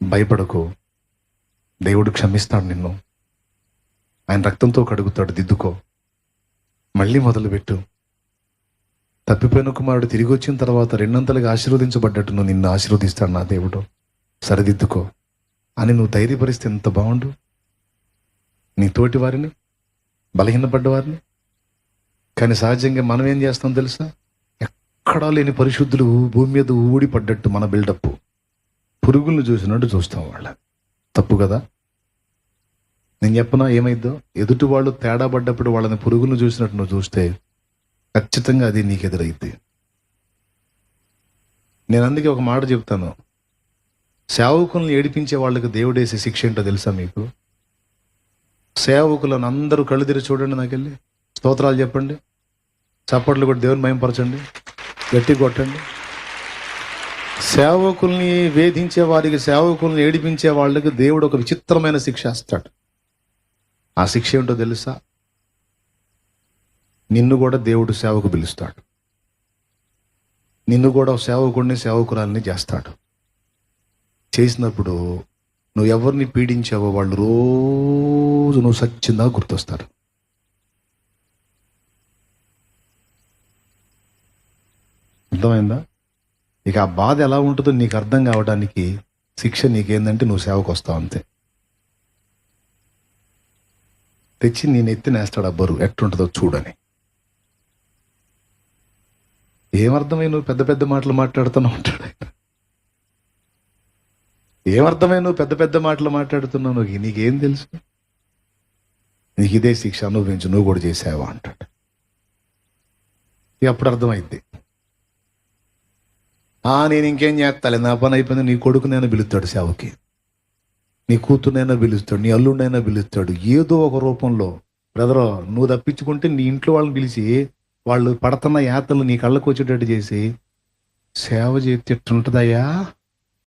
భయపడకు, దేవుడు క్షమిస్తాడు నిన్ను. ఆయన రక్తంతో కడుగుతాడు, దిద్దుకో, మళ్ళీ మొదలుపెట్టు. తప్పిపోయిన కుమారుడు తిరిగి వచ్చిన తర్వాత రెండంతలుగా ఆశీర్వదించబడ్డట్టు నువ్వు నిన్ను ఆశీర్వదిస్తాడు నా దేవుడు, సరిదిద్దుకో అని నువ్వు ధైర్యపరిస్తే ఎంత బాగుండు. నీ తోటి వారిని, బలహీనపడ్డవారిని. కానీ సహజంగా మనం ఏం చేస్తాం తెలుసా? ఎక్కడా లేని పరిశుద్ధులు భూమి మీద ఊడిపడ్డట్టు మన బిల్డప్, పురుగులను చూసినట్టు చూస్తాం. వాళ్ళ తప్పు కదా. నేను చెప్పనా ఏమైద్దో? ఎదుటి వాళ్ళు తేడా పడ్డప్పుడు వాళ్ళని పురుగులను చూసినట్టు నువ్వు చూస్తే ఖచ్చితంగా అది నీకు ఎదురైద్ది. నేను అందుకే ఒక మాట చెప్తాను, సేవకులను ఏడిపించే వాళ్ళకి దేవుడేసే శిక్ష ఏంటో తెలుసా మీకు? సేవకులను అందరూ కళ్ళు తెరిచి చూడండి, నాకెళ్ళి స్తోత్రాలు చెప్పండి, చప్పట్లు కూడా దేవుని మహిమపరచండి, గట్టి కొట్టండి. సేవకుల్ని వేధించే వారికి, సేవకుల్ని ఏడిపించే వాళ్ళకి దేవుడు ఒక విచిత్రమైన శిక్ష ఇస్తాడు. ఆ శిక్ష ఏంటో తెలుసా? నిన్ను కూడా దేవుడు సేవకు పిలుస్తాడు, నిన్ను కూడా సేవకుడిని, సేవకురాలని చేస్తాడు. చేసినప్పుడు నువ్వు ఎవరిని పీడించావో వాళ్ళు రోజు నువ్వు సచ్చిందా గుర్తొస్తారు. అర్థమైందా? ఇక ఆ బాధ ఎలా ఉంటుందో నీకు అర్థం కావడానికి శిక్ష నీకేందంటే నువ్వు సేవకు వస్తావు అంతే. తెచ్చి నేను ఎత్తినేస్తాడు ఆ బరువు, ఎట్టుంటుందో చూడని. ఏమర్థమై నువ్వు పెద్ద పెద్ద మాటలు మాట్లాడుతున్నావు అంటాడు. ఏమర్థమై నువ్వు పెద్ద పెద్ద మాటలు మాట్లాడుతున్నావు? నీకేం తెలుసు? నీకు ఇదే శిక్ష అనుభవించు, నువ్వు కూడా చేసావా అంటాడు. అప్పుడు అర్థమైద్ది. నేను ఇంకేం చేస్తాలే, నా పని అయిపోయింది. నీ కొడుకునైనా పిలుస్తాడు సేవకి, నీ కూతురునైనా పిలుస్తాడు, నీ అల్లుడినైనా పిలుస్తాడు, ఏదో ఒక రూపంలో. బ్రదర్, నువ్వు తప్పించుకుంటే నీ ఇంట్లో వాళ్ళని పిలిచి వాళ్ళు పడుతున్న యాతలు నీ కళ్ళకు వచ్చేటట్టు చేసి సేవ చేస్తుంటుందయ్యా